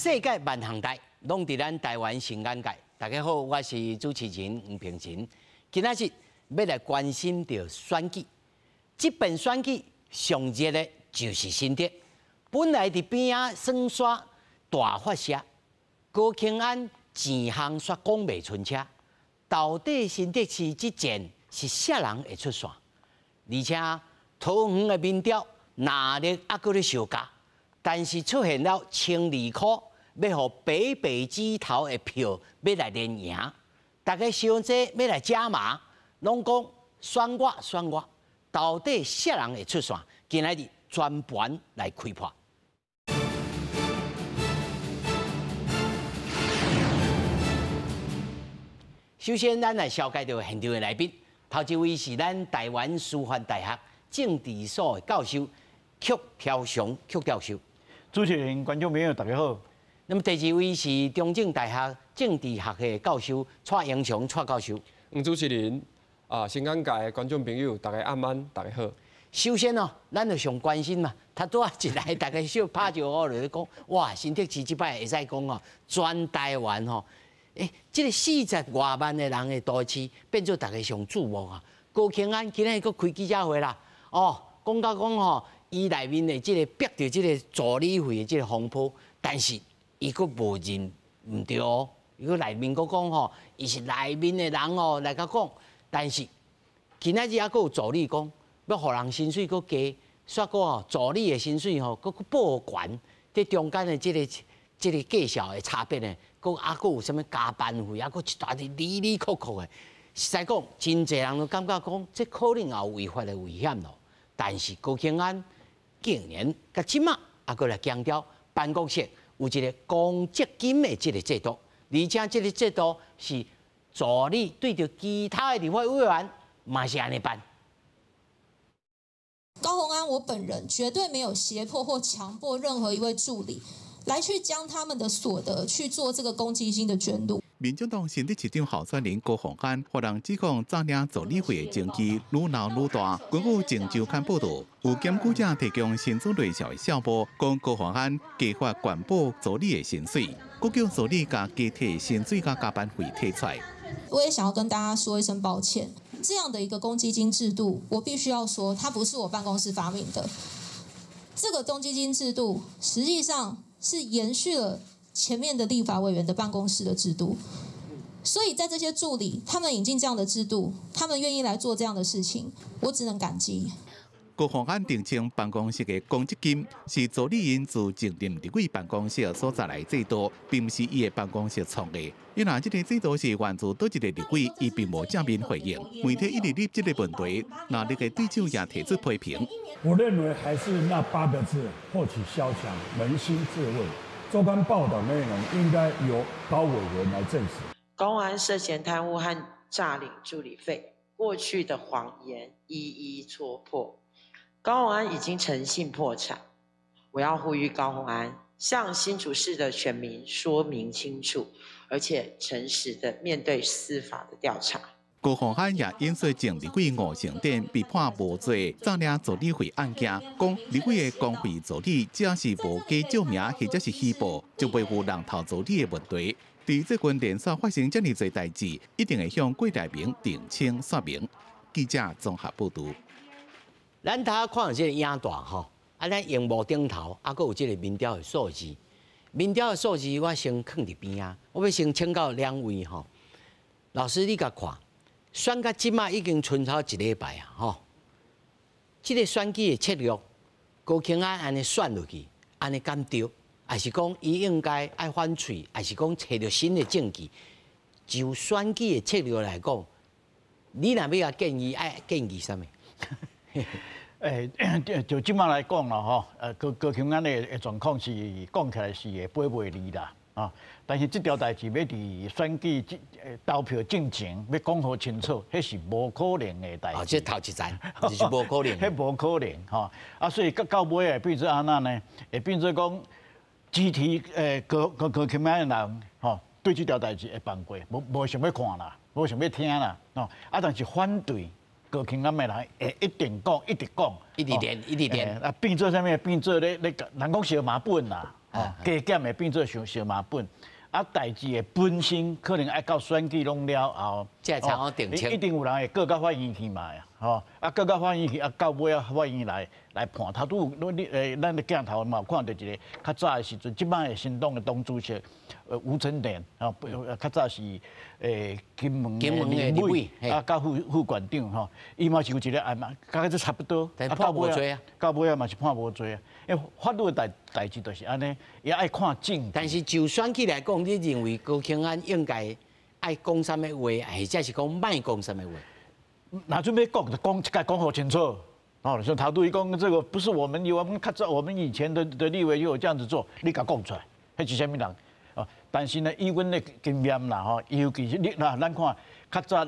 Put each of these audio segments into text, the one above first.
世界万行代，拢伫咱台湾新眼界。大家好，我是主持人黄平晴。今仔日要来关心着选举。这本选举上热的就是新竹。本来伫边仔耍耍大发射，高庆安钱项煞讲袂顺车。到底新竹市这战是啥人会出线？而且桃园的民调哪力还搁咧小价，但是出现了1,200块，要互白白指头的票要来连赢。大家想这要来加码，拢讲选我，到底啥人会出线？今仔日全盘来开破。首先，咱来紹介到現場的來賓，頭一位是咱台灣師範大學政治所的教授曲條雄曲教授。主持人、觀眾朋友，大家好。那麼第二位是中正大學政治學系教授蔡英雄蔡教授。主持人新眼界的觀眾朋友，大家晚安，大家好。首先哦，咱就上關心嘛，他拄仔一來，大家小拍招呼就講，哇，新竹市這擺會使講哦，全台灣吼。這個40多萬的人的都市，變做大家上注目啊！高慶安今日佫開記者會啦，講到講吼，伊內面的這個逼着這個助理費的這個風波，但是伊佫無認唔對哦，伊佫內面佫講吼，伊是內面的人哦來甲講，但是今仔日還佫有助理講，要互人薪水佫加，煞佫吼助理的薪水吼佫報懸，這中間的這個計數的差別呢？佫有啥物加班費，佫一大堆哩哩扣扣的。實在講，真濟人都感覺講，這可能有違法的危險咯。但是高慶安竟然甲即馬還佫來強調，辦公室有一個公積金的這個制度，而且這個制度是助理對着其他的立法委員嘛是安尼辦。高虹安，我本人絕對沒有脅迫或強迫任何一位助理。來去將他們的所得去做這個公積金的捐入。民進黨新竹市長候選人高虹安，獲人指控詐領助理費的爭議愈鬧愈大。根據《鏡週刊》報道，有檢舉者提供薪資類小的小報，講高虹安計劃管保助理的薪水，佫叫助理甲加提薪水甲加班費提出來。我也想要跟大家說一聲抱歉，這樣的一個公積金制度，我必須要說，它不是我辦公室發明的。這個公積金制度實際上是延續了前面的立法委員的辦公室的制度，所以在這些助理他們引進這樣的制度，他們願意來做這樣的事情，我只能感激。高虹安澄清，辦公室的公積金是助理因自前任立委辦公室所帶來制度，並不是伊的辦公室創的。因為這個制度是源自倒一個立委，伊並無正面回應。媒體一直立這個問題，那這個對手也提出批評。我認為還是那8個字：禍起蕭牆，捫心自問。周刊報道內容應該由高委員來證實。高虹安涉嫌貪污和詐領助理費，過去的謊言一一戳破。高虹安已經誠信破產，我要呼籲高虹安向新竹市的選民說明清楚，而且誠實的面對司法的調查。高虹安也引述前立委吳成典被判無罪詐領助理費案件，講立委的公費助理只要是無加證明或者是虛報，就袂有人頭助理的問題。對這群連續發生這麼多代志，一定會向郭台銘澄清說明。記者綜合報道。咱睇看這個影帶吼，咱熒幕頂頭還佫有這個民調的數字。民調的數字我先放佇邊啊，我要先請教兩位吼。老師你甲看，選到即馬已經剩差1禮拜啊吼。這個選舉的策略，高慶安安尼選落去，安尼敢對？還是講伊應該愛反喙，還是講找到新的證據？就選舉的策略來講，你若要建議，愛建議啥物？就即馬來講啦，吼，高慶安的狀況是講起來是會八袂離啦，啊，但是這條代志要佇選舉投票進前要講好清楚，迄是無可能的代志。這頭一站就是無可能。迄無可能，吼，所以到尾會變做安那呢？會變做講支持高慶安的人，吼，對這條代志會放過，無想要看啦，無想要聽啦，哦，但是反對。高慶安的人會一定講，一直講，一直練，一直練。變做啥物？變做咧人講小馬本啦，加减会变做小麻本。啊，代志的本身可能爱到选举拢了后，才才好定清。一定有人会告到法院去嘛呀，吼，啊告到法院去，啊到尾啊法院来判。头拄咱的镜头嘛有看到一个较早的时阵，即摆的新党的党主席吴承典，较早是金门的立委，啊甲副馆长吼，伊嘛是有一个案嘛，甲这差不多。但判无罪啊，到尾啊嘛是判无罪啊，因为法律的代志就是安尼，也爱看证。但是就选举来讲，你认为高庆安应该爱讲什么话，或者是讲卖讲什么话？那准备讲就讲，讲好清楚。哦，像陶杜一讲这个不是我们有，我们以前的立委就有这样子做，你甲讲出来，迄是啥物人？哦，但是呢，以阮的经验啦，吼，尤其是咱看较早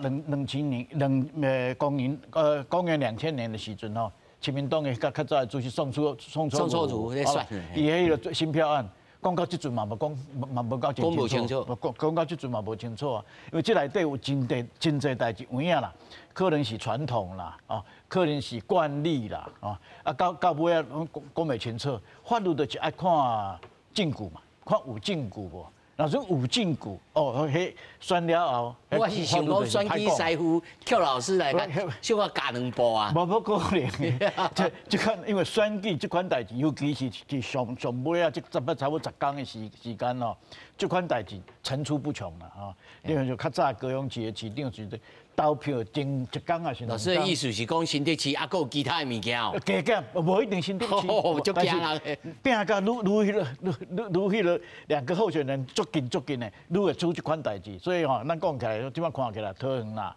公元2000年的时阵吼，亲民党的较早的主席宋楚瑜，伊迄个新票案。讲到即阵嘛无讲真清楚，讲到即阵嘛无清楚啊，因为即内底有真侪代志有影啦，可能是传统啦，哦，可能是惯例啦，哦，啊到尾啊讲袂清楚，法律就是爱看证据嘛，看有证据无。若说有证据，哦，迄选了后，我是想讲选举师傅邱老师来小可教两步啊。无可能，即款因为选举即款代志，尤其是上尾啊，即差不多10天的时间哦，即款代志层出不穷啦，哦。因为就较早高雄市的市长是投票前1天啊，是2天。老师的意思是讲新竹市还佫有其他的物件哦。加减无一定新竹市，足惊人的。拼甲愈迄个2个候选人足近的，愈会出即款代志。所以吼，咱讲起来，即摆看起来，桃园啦、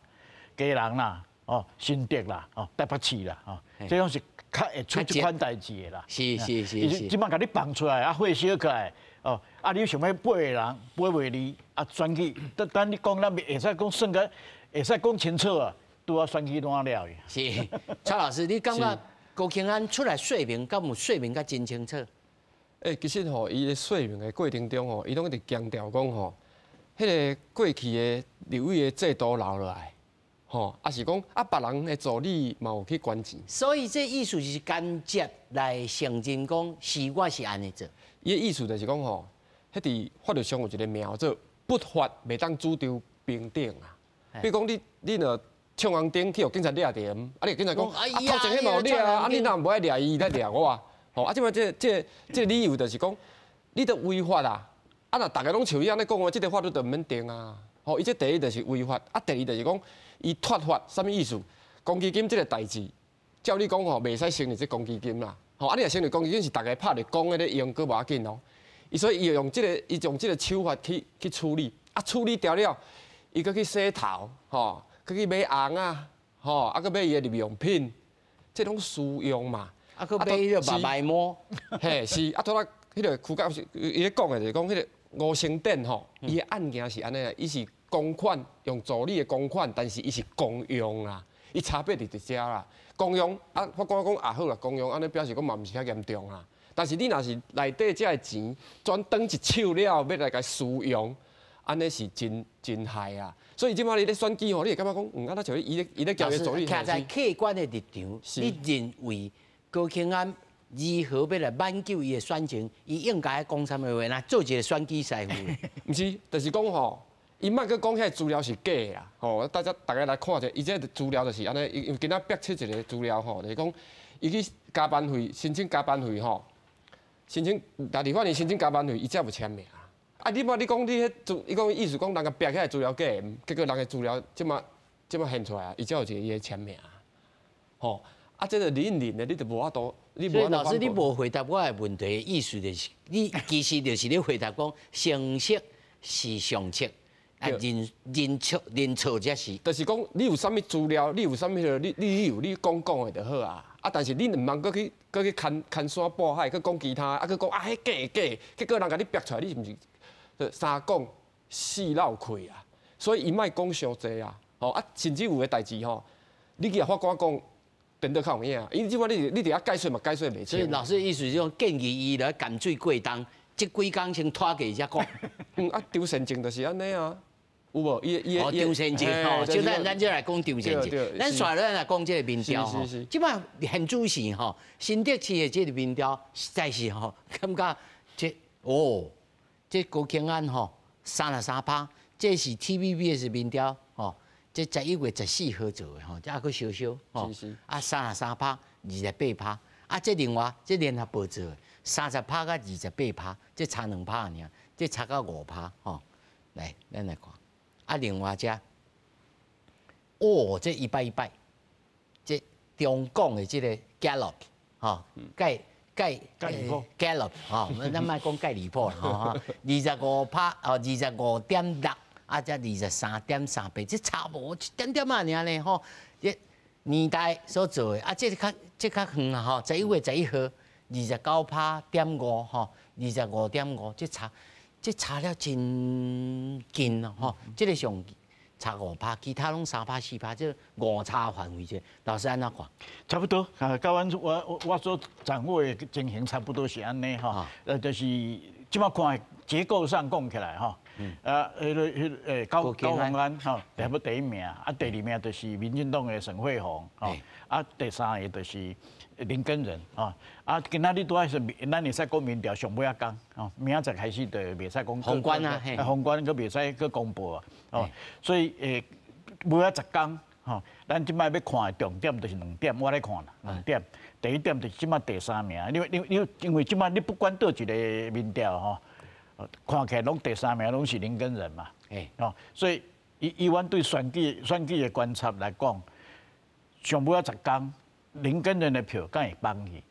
嘉南啦、哦、新竹啦、哦、台北市啦，哦，这种是较会出即款代志的啦。是。即摆甲你放出来，啊，火烧起来，哦，啊，你想要背的人背袂离，啊，选举，等你讲，咱会使讲算个。会使讲清楚啊，拄啊选举拢啊了是，蔡老师，你感觉高庆安出来说明，敢有说明甲真清楚？其实吼，伊咧说明的过程中吼，伊拢一直强调讲吼，迄个过去的立委的制度留落来，吼，啊是讲啊别人的助理嘛有去管钱。所以这意思是间接来承认讲，是我是安尼做。伊的意思就是讲吼，迄伫法律上有一个名做不法袂当主张平等啊。比如讲，你若冲红灯去互警察抓着，啊，你警察讲啊，头前迄嘛有抓啊，啊，你若无爱抓伊，来抓我啊？吼，啊，即摆这理由就是讲，你得违法啊！啊，若大家拢像伊安尼讲话，即个法律就毋免定啊！吼，伊这第一就是违法，啊，第二就是讲，伊脱法，啥物意思？公积金这个代志，照你讲吼，袂使成立这公积金啦。吼，啊，你若成立公积金是大家拍咧讲的咧用，佫无要紧哦。所以伊用这个手法去处理，啊，处理掉了。伊搁去洗头，吼，搁去买红啊，吼，啊，搁买伊的日用品，这拢私用嘛。啊，搁买迄个白膜，嘿，是啊，拄仔迄个区教是伊咧讲的，就是讲迄个吴成典吼，伊的案件是安尼啊，伊是公款用助理的公款，但是伊是公用啦，伊差别伫伫遮啦。公用啊，法官讲啊好啦，公用安尼表示讲嘛毋是遐严重啦。但是你若是内底遮的钱转转一手了，要来甲私用。安尼是真害啊！所以即摆你咧选举吼，你会感觉讲，啊，那像伊咧交易助理。徛在客观的立场，你认为高庆安如何要来挽救伊的选情？伊应该讲啥物话？那做一个选举师傅？毋是，就是讲吼，伊莫去讲遐资料是假的啦。吼，大家来看者，伊这资料就是安尼，因为今仔逼出一个资料吼，就是讲伊去加班费申请加班费吼，申请大地法院申请加班费，伊才无签名。啊！你讲你迄伊讲意思讲人家逼起来资料假，结果人家资料即马现出来啊，伊才有一个伊的签名，吼！啊，这个认的，你就无法度，你无法度。老师，你无回答我的问题，意思就是，你其实就是咧回答讲，诚实是上策，啊，认错才是。就是讲，你有啥物资料，你有啥物个，你有你讲的就好啊。啊，但是你唔通搁去牵山拨海，搁讲其他，啊，搁讲啊，迄假，结果人家你逼出来，你是毋是？三讲四闹气啊，所以伊莫讲伤济啊，吼啊，甚至有个代志吼，你去法官讲，变得较有影，因即摆你伫遐解说嘛，解说袂清。所以老师的意思是讲，建议伊来干脆过冬，即几工先拖过才讲。啊，丢现金就是安尼啊，有无？丢现金吼，就咱就来讲丢现金。咱刷咱来讲这个民调吼，即摆很主席吼，新竹市的这个民调实在是吼，感觉这。哦，这高庆安吼33%，这是 TVBS 民调吼，这11月14号做的吼，这还佫少少吼，啊33%，28%，啊这另外这联合报做的30%甲28%，这差2%尔，这差到5%吼。来，咱来看，啊另外只，哦这100，这中共的这个 Gallup 吼，Gallup 吼，咱莫讲盖离谱啦吼，25%哦25.6%，啊才23.38，这差无一点点啊尔呢吼。这年代所做的啊，这较远啊吼，11月11号29%.5%吼，25.5%，这差了真近咯吼，这个上差5%，其他拢3%、4%，这误差范围这，老师安怎看？差不多，啊，甲我所掌握的情形差不多是安尼吼，就是即摆看结构上讲起来吼，高虹安吼，差不多第1名，啊第2名就是民进党的沈慧虹吼，啊第3个就是林根仁吼，啊今仔日拄仔是咱会使讲民调上尾仔讲吼，明仔载开始就袂使讲宏观啊，宏观佫袂使佫公布啊，哦，所以尾仔10天。吼，咱即摆要看的重点就是2点，我咧看啦，2点。第1点就是即摆第3名，因为即摆你不管倒一个民调吼，看起来拢第3名拢是林根仁嘛，哦，所以以阮对选举的观察来讲，上尾仔10天，林根仁的票敢会放去，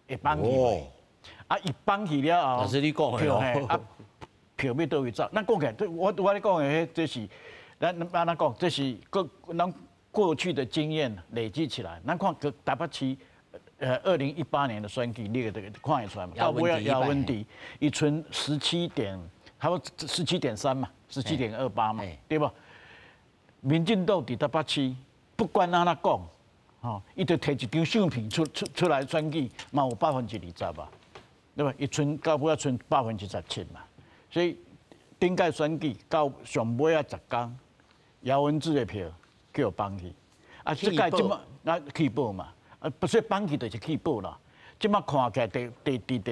会放去袂？啊，伊放去了后，老师你讲的哦，啊，票要倒位走？咱讲起来，我咧讲的这是，咱安怎讲？这是咱过去的经验累积起来，咱看台北市，2018年的选举，你个看得出来嘛？到尾姚文迪，伊存差不多17.3嘛，17.28嘛，对不？民进党伫台北市，不管安怎讲，吼，伊就摕一张相片出来选举，嘛有20%吧，对吧？伊到尾存17%嘛，所以顶届选举到上尾啊10天，姚文智的票。叫放弃，啊，即届即马啊弃保嘛，啊不说放弃就是弃保啦。即马看起来第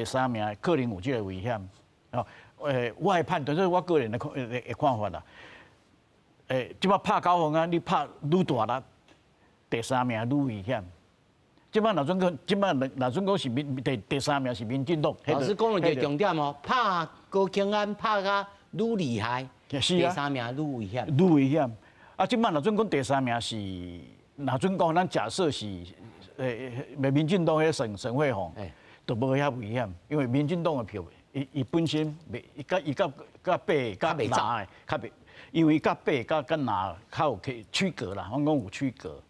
3名可能有即个危险，哦，我的判断，这是我个人的看法啦。即马拍高虹安，你拍愈大力，第3名愈危险。即马若准讲是第3名是民进党。老师讲了一个重点哦，拍高庆安拍甲愈厉害，第3名愈危险。愈危险。啊，即摆若准讲第3名是，若准讲咱假设是，民进党迄沈慧虹，就无遐危险，因为民进党的票，伊本身伊甲8甲9的较袂，因为甲8甲9较有区隔啦，我讲有区隔，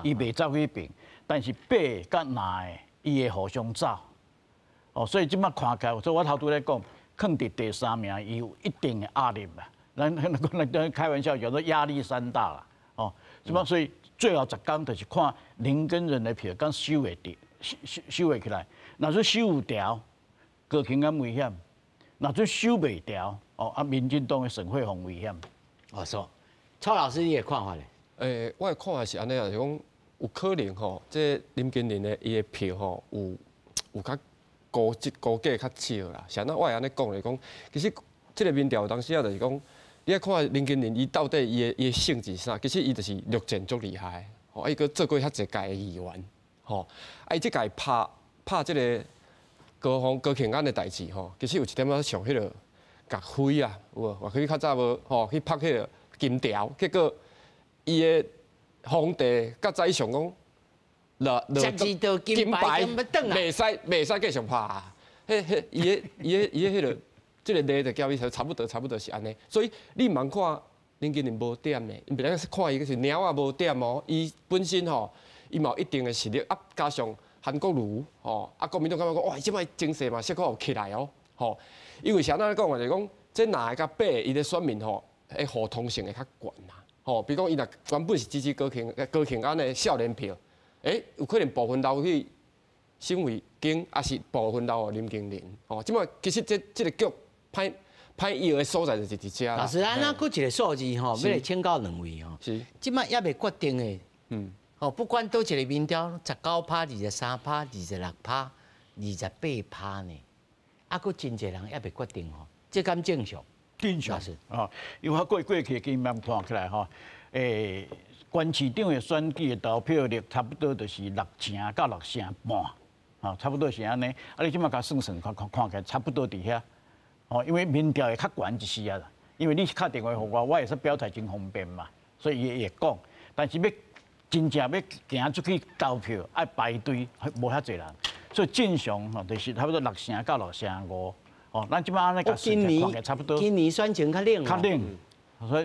伊袂走去边，但是8甲9的伊会互相走，哦，所以即摆看起来，所以我头拄咧讲，肯定第3名伊有一定的压力嘛。咱开玩笑叫做压力山大啦，哦，所以最后10天就是看林根仁的票敢收会起来，若说收有条，高庆安危险；若说收袂条，哦，啊，民进党的沈慧虹危险。哦，说，蔡老师你的看法咧？我的看法是安尼啊，就讲有可能吼，这林根仁的伊的票吼有较高价较少啦。像那我会安尼讲来讲，其实这个民调当时啊，就是讲。你要看林根仁，伊到底伊的性质啥？其实伊就是陆战足厉害，吼，伊个做过遐济届的议员，吼，伊即届拍即个高庆安的代志，吼，其实有一点仔像迄个甲灰啊，有无？或许较早无，吼，去拍迄个金条，结果伊的皇帝甲早上讲，金牌袂使继续拍啊，伊的迄个。这个例就交伊差不多是安尼，所以你茫看林根仁无点呢，你别个看伊个是鸟啊无点哦，伊本身吼，伊嘛有一定的实力，啊加上韩国瑜吼，啊国民党感觉讲哇，即摆精势嘛，小可有起来哦，吼，因为啥咱讲话就是讲，这哪个8伊的选民吼，迄互通性会较悬啦，吼，比如讲伊若原本是支持高庆安的少年票，有可能部分流去沈慧京，也是部分流林根仁，吼，即摆其实这个局。歹摇的所在就是伫遮啦。老师，咱佫一个数字吼，要来请教2位吼。是。即摆还未决定的，哦，不管倒一个民调，19%、23%、26%、28%呢。佫真侪人也未决定吼，这敢正常？正常是哦，因为我过去经验看起来吼，县市长的选举的投票率差不多就是6成到6成半，哦，差不多是安尼。啊，你即马甲算算看起来差不多伫遐，哦，因为民调会较悬一些啊，因为你是敲电话给我会使表态真方便嘛，所以伊会讲，但是要真正要行出去投票，爱排队，无遐侪人，所以正常吼就是差不多6成到6成5。哦，咱即摆安尼甲算看起来差不多。今年选情较冷。较冷，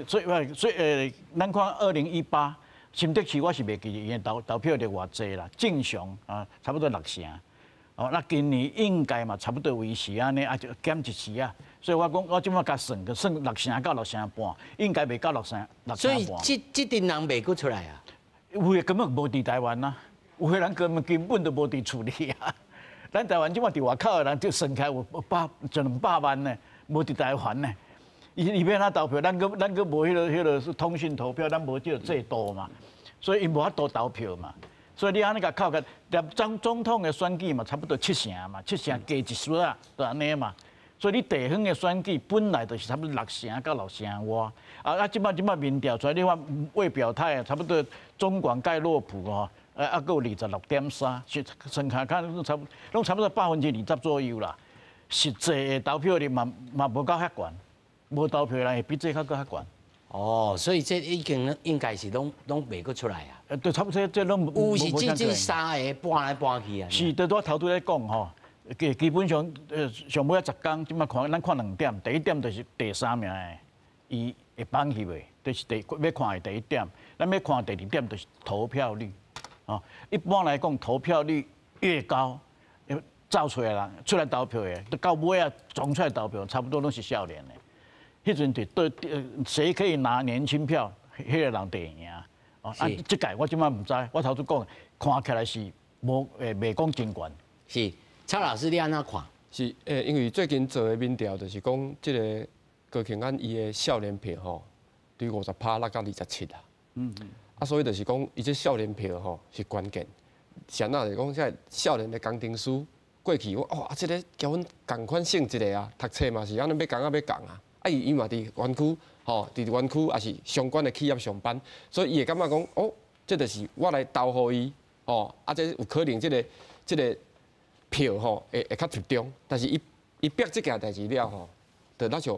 所以咱看2018新竹市我是袂记伊的投票率偌济啦，正常啊，差不多6成。哦，那今年应该嘛差不多维持安尼，啊就减一时啊。所以我讲我即摆甲算6成到6成半，应该袂到6成半。所以这阵人袂佫出来啊？有诶根本无伫台湾啊，有诶人根本都无伫厝里啊。咱台湾即马伫外口诶人就算起来有200万呢，无伫台湾呢。伊要哪投票？咱个无迄个通讯投票，咱无即个制度嘛，所以伊无法度投票嘛。所以你安尼甲扣个，连总统的选举嘛，差不多7成嘛，7成加一丝啊，就安尼嘛。所以你地方的选举本来就是差不多6成到6成外，即摆民调出来，你看未表态啊，差不多中广盖洛普哦，还有26.3，算下看拢差不多20%左右啦。实际的投票率嘛无到遐悬。无投票人会比这较较悬。哦，所以这已经应该是拢袂佫出来啊。对，差不多这拢有是这3个搬来搬去啊。是，对我头拄咧讲吼，基本上上尾10天，即摆看咱看2点，第一点就是第3名的，伊会放弃袂，就是要看的第一点，咱要看第2点就是投票率。哦，一般来讲，投票率越高，走出来人出来投票的，到尾啊总出来投票，差不多拢是少年的。迄阵对谁可以拿年轻票，迄个人就赢。哦，啊，即届我即摆唔知，我头拄讲，看起来是袂讲真悬。是，蔡老师你安怎看？是因为最近做的民调就是讲，即个高庆安伊的少年票吼，对50%落到27啊。啊，所以就是讲，伊这少年票吼是关键。像那就是讲，现在少年的工程师过去啊，即个交阮共款性一个啊，读册嘛是安尼要共啊。啊，伊嘛伫园区，吼，伫园区也是相关的企业上班，所以伊会感觉讲，哦，这就是我来投互伊，哦，啊，这有可能这个票吼会较集中，但是伊逼这件代志了吼，就那像，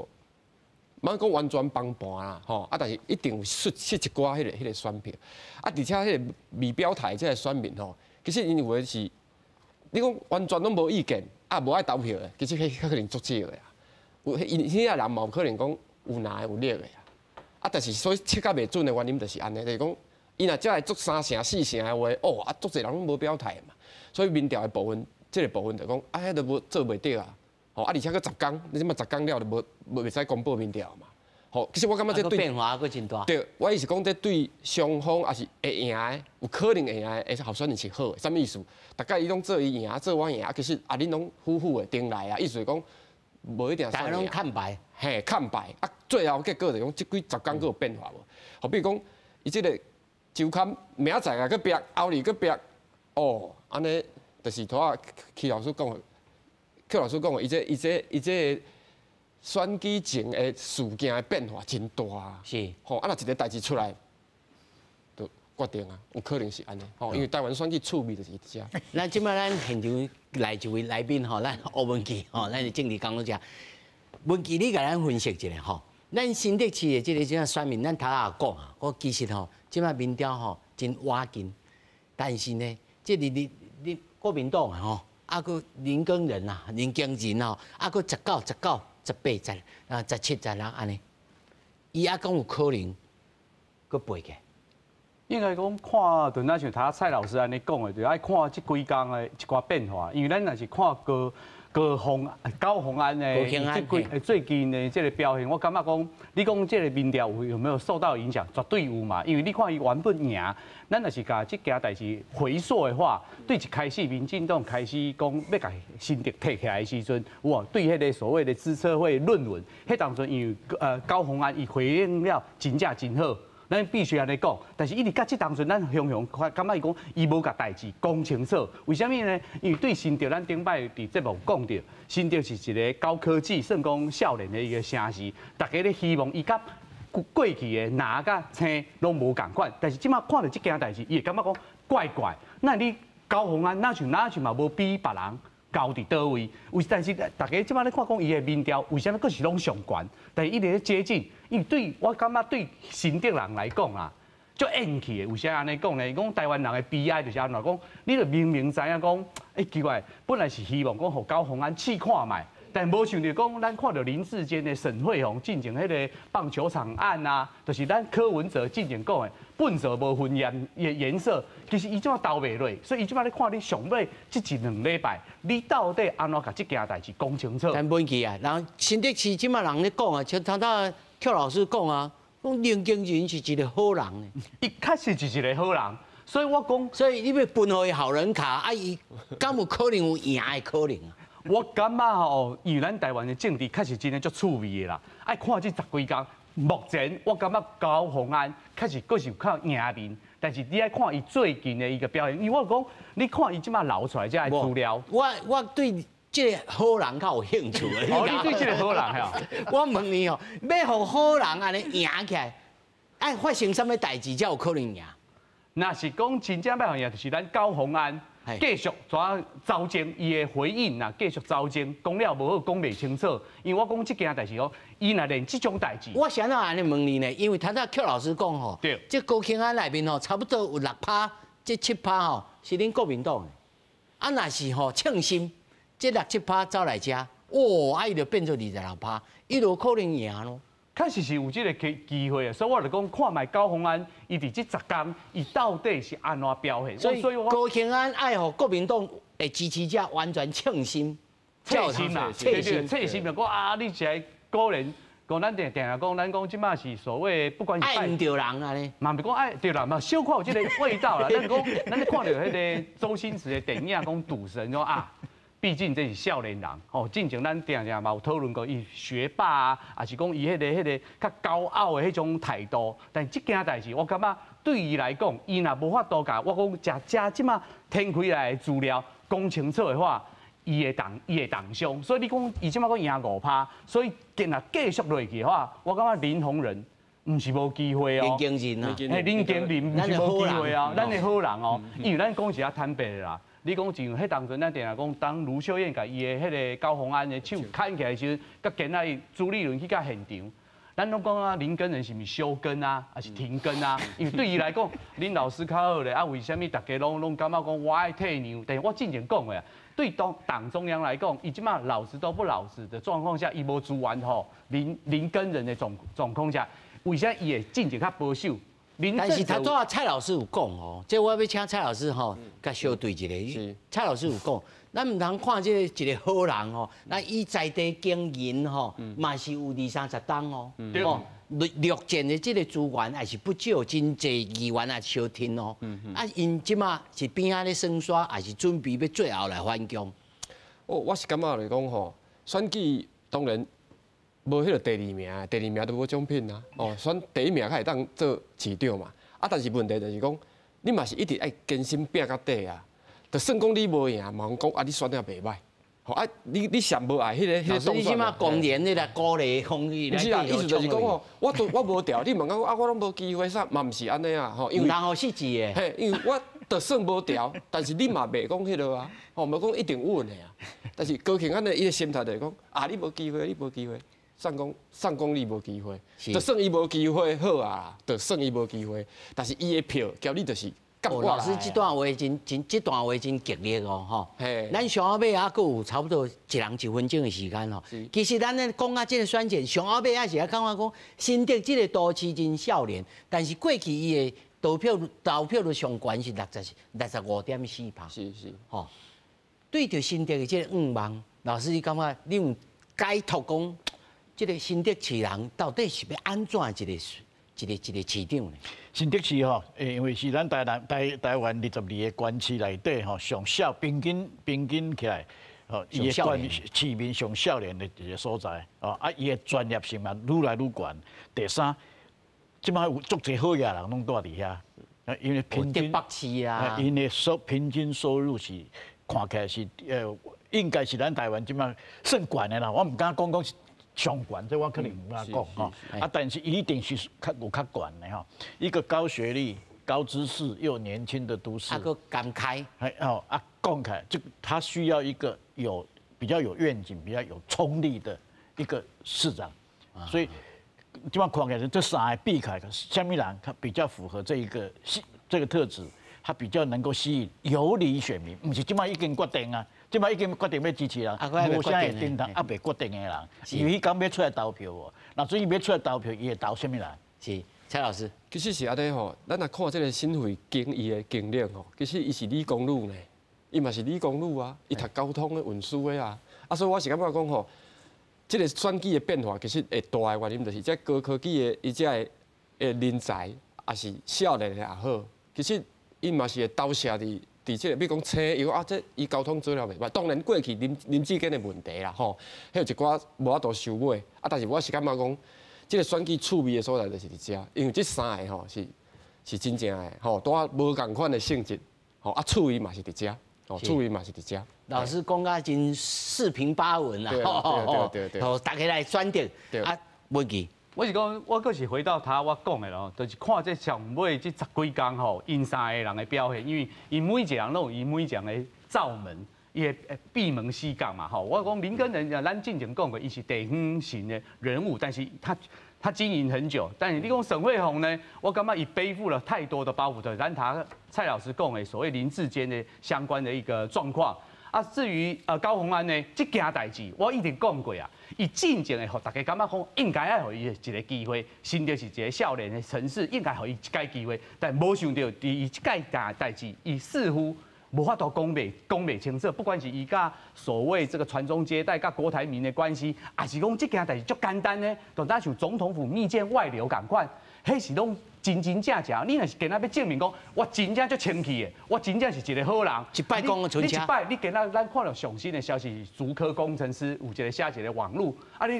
莫讲完全帮盘啦，吼，啊，但是一定有失一寡迄个选票，啊，而且迄个未表态这个选民吼，其实因为是，你讲完全拢无意见，啊，无爱投票的，其实迄可能足少的啊。因遐人嘛有可能讲有拿有劣的啊，但是所以测甲袂准的原因就是安尼，就是讲伊若才来做3成4成的话，哦啊，足侪人拢无表态嘛，所以民调的部分，这个部分就讲啊，迄都无做袂到啊，吼啊，而且佫10天，你即马10天了就袂使公布民调嘛，吼，其实我感觉这对变化佫真大。对，我意思讲这对双方也是会赢的，有可能会赢的，候选人是好的，啥物意思？大家伊拢做伊赢，做我赢，啊，其实啊，恁拢夫妇的顶来啊，意思是讲。无一定大家拢看白，嘿，看白啊！最后结果就讲，即几10天佫有变化无？好比讲，伊即个周刊明仔载啊，佫逼，后日佫逼，哦，安尼就是拄仔邱老师讲的，邱老师讲的，伊这选举前的事件的变化真大啊！是，吼，啊，若一个代志出来，就决定啊，有可能是安尼，吼，因为台湾选举趣味就是伫遮。咱即摆咱现场来一位来宾吼，咱吴文琪吼，咱是政治工作者。文琪，你甲咱分析一下吼，咱新竹市的即个选民，咱头下讲啊，我其实吼，即摆民调吼真瓦劲，但是呢，即你国民党啊吼，啊个林耕仁啊、林经仁吼，啊个19、18、17、16安尼，伊啊讲有可能佫背起。应该讲看，就咱像他蔡老师安尼讲的，就爱看即几工的一寡变化。因为咱若是看高虹安的最近的这个表现，我感觉讲，你讲这个民调有没有受到影响？绝对有嘛。因为你看伊原本赢，咱若是甲这件代志回溯的话，对一开始民进党开始讲要甲新竹摕起来的时阵，哇，对迄个所谓的资策会论文，迄当阵因为高虹安伊回应了真正真好。咱必须安尼讲。但是一直到这当阵，咱雄雄感觉伊讲伊无甲代志讲清楚。为什么呢？因为对新竹，咱顶摆伫节目讲到，新竹是一个高科技、算讲少年的一个城市，大家咧希望伊甲过去的拿甲青拢无共款。但是即马看到这件代志，伊会感觉讲怪怪。那你高虹安哪像嘛无比别人？高伫倒位？但是大家即摆咧看讲伊的民调，为什么佫是拢上悬？但是伊咧接近，因为对我感觉对新竹人来讲啊，足厌气的。为啥安尼讲呢？讲台湾人的悲哀就是安怎讲？你著明明知影讲，奇怪，本来是希望讲互高虹安试看卖，但无想到讲，咱看到林志坚的沈惠宏进行迄个棒球场案啊，就是咱柯文哲进行讲的。本色无分颜色，其实伊即马斗袂落，所以伊即马咧看你上尾即一两礼拜，你到底安怎甲即件代志讲清楚？但本期啊，人新竹市即马人咧讲啊，像头邱老师讲啊，讲林经仁是一个好人呢，伊确实是一个好人，所以我讲，所以你要分互伊好人卡，啊伊敢有可能有赢的可能啊？我感觉吼，因为咱台湾的政治确实真诶足趣味的啦，爱看这10几天。目前我感觉高虹安确实佫是有靠赢面，但是你爱看伊最近的一个表现，因为我讲你看伊即马流出来这资料，我对这个好人较有兴趣。哦，你对这个好人哈？我问你哦，要互好人安尼赢起来，爱发生什么代志才有可能赢？那是讲真正要赢，就是咱高虹安。继续怎招争，伊的回应呐，继续招争，讲了无好，讲袂清楚。因为我讲这件代志哦，伊若连这种代志，我想要安尼问你呢，因为头先邱老师讲吼，这高虹安内面吼，差不多有6%，这7%吼是恁国民党的。啊，若是吼称心，这6-7%走来遮，哇，伊就变做26%，伊就可能赢咯。确实是有这个机会啊，所以我就讲看卖高虹安，伊伫这10天，伊到底是安怎表现？所以高虹安爱互国民党的支持者完全称心，称心啦，对，称心就讲啊，你是来鼓励，讲咱定定讲，咱讲即马是所谓不管是爱唔着人啊咧，嘛唔讲爱着人嘛，小可有这个味道啦。咱讲，咱咧看到迄个周星驰的电影讲赌神，讲啊。毕竟这是少年人，哦，进前咱定嘛有讨论过，伊学霸啊，还是讲伊迄个较高傲的迄种态度。但这件代志，我感觉对伊来讲，伊若无法度甲我讲加即马填开来的资料讲清楚的话，伊会当伤。所以你讲伊即马讲赢5%，所以若继续落去的话，我感觉林鸿仁唔是无机会哦。林经仁啊，林经仁唔是无机会啊，咱的好人哦，因为咱讲是较坦白的啦。你讲像迄当阵，咱定讲当卢秀燕甲伊的迄个高虹安的手砍起来时阵，甲今仔朱立伦去甲现场，咱拢讲啊，林根人是毋是休耕啊，还是停耕啊？因为对伊来讲，恁老师较好咧，啊，为虾米大家拢感觉讲我爱退娘？但是我之前讲的啊，对党中央来讲，伊即马老实都不老实的状况下，伊无资源吼林根人的状况下，为啥伊会进行较保守？但是他昨蔡老师有讲哦，这我要请蔡老师吼，甲小对一个。蔡老师有讲，咱唔通看这一个好人吼，那伊在地经营吼，嘛是有20-30档哦。哦，绿建的这个资源还是不少，真济议员也相挺哦。啊，因即马是边仔咧耍刷，还是准备要最后来反攻？哦，我是感觉来讲吼，选举当然。无迄个第二名都无奖品啊！哦，选第1名较会当做市长嘛。啊，但是问题就是讲，你嘛是一直爱艰辛拼到底啊。就算讲你无赢，嘛讲啊，你选了袂歹。吼啊，你上无爱迄个动作。你即马公然你来鼓励风雨。不是啦，意思就是讲吼，我无调，你问我啊，我拢无机会啥，嘛毋是安尼啊。吼，因为然后是字的。嘿，因为我就算无调，但是你嘛袂讲迄落啊。吼，无讲一定稳的啊。但是高雄安尼伊个心态就是讲，啊，你无机会，你无机会。上公你无机会，就算伊无机会好啊，就算伊无机会，但是伊的票交你就是夹过来。老师这段话真激烈哦，吼。咱上后尾还佫有差不多一人1分钟的时间哦。其实咱咧讲啊，这个选举上后尾也是咧感觉讲，新竹这个都市真少年，但是过去伊的投票率上悬是65.4%。是。吼，对着新竹的这个5万，老师你感觉你有解读讲？这个新竹市人到底是要安怎一个市长呢？新竹市吼，因为是咱台湾22个县市内底吼上小平均起来，吼伊个市民上少年的一个所在，哦啊伊的专业性嘛愈来愈悬。第三，即摆有足侪好野人拢住伫遐，因为平均北市啊，因为平均收入是看起来是应该是咱台湾即摆算悬的啦，我唔敢讲是上悬，这我可能唔敢讲吼。啊，但是一定是有较悬的吼。一个高学历、高知识又年轻的都市，个感慨，讲开，这个他需要一个比较有愿景、比较有冲力的一个市长，所以。基本上看起来，这三个避开，虾米人他比较符合这个特质，他比较能够吸引游离选民，不是基本上已经决定啊，基本上已经决定要支持人，无啥会定堂，未决定的人，因为伊讲要出来投票哦，那所以要出来投票，伊会投虾米人？是蔡老师，其实是安尼吼，咱若看这个新会经伊的经历吼，其实伊是理工女呢，伊嘛是理工女啊，伊读交通的运输的啊，所以我是感觉讲吼。这个选举的变化，其实会大的原因就是这高科技的伊这的人才，也是少年的也好，其实伊嘛是会投射伫这个，比如讲车油啊，这伊交通做了袂歹。当然过去林志坚的问题啦，吼，还有一寡无法度收尾。但是我是感觉讲，这个选举趣味的所在就是伫遮，因为这三个吼是真正的吼，都无共款的性质，吼趣味嘛是伫遮。趣味嘛是伫遮，老师讲啊，真四平八稳啦，对，大家来选择啊，问题。我是讲，我阁是回到我讲的咯，就是看这上尾这10几天吼，因三个人的表现，因为因每一个人都有因每一个的罩门，伊的闭门西港嘛吼。我讲林根人，咱之前讲过，伊是地方型的人物，但是他经营很久，但是你讲沈慧虹呢，我感觉伊背负了太多的包袱的，咱蔡老师讲的所谓林志坚的相关的一个状况。至于高虹安呢，这件代志我一直讲过啊，伊进前的，大家感觉讲应该爱予伊一个机会，新竹是一个少年的城市，应该予伊一届机会，但无想到伊这届代志，伊似乎。无法度讲袂清楚，不管是伊甲所谓这个传宗接代、甲郭台铭的关系，还是讲这件代志足简单呢，就咱像总统府密件外流共款，迄是拢真正。你若是今仔要证明讲，我真正足清气的，我真正是一个好人。一摆讲个存车。你一摆，你今仔咱看到上新的消息，竹科工程师有一个写一个网路，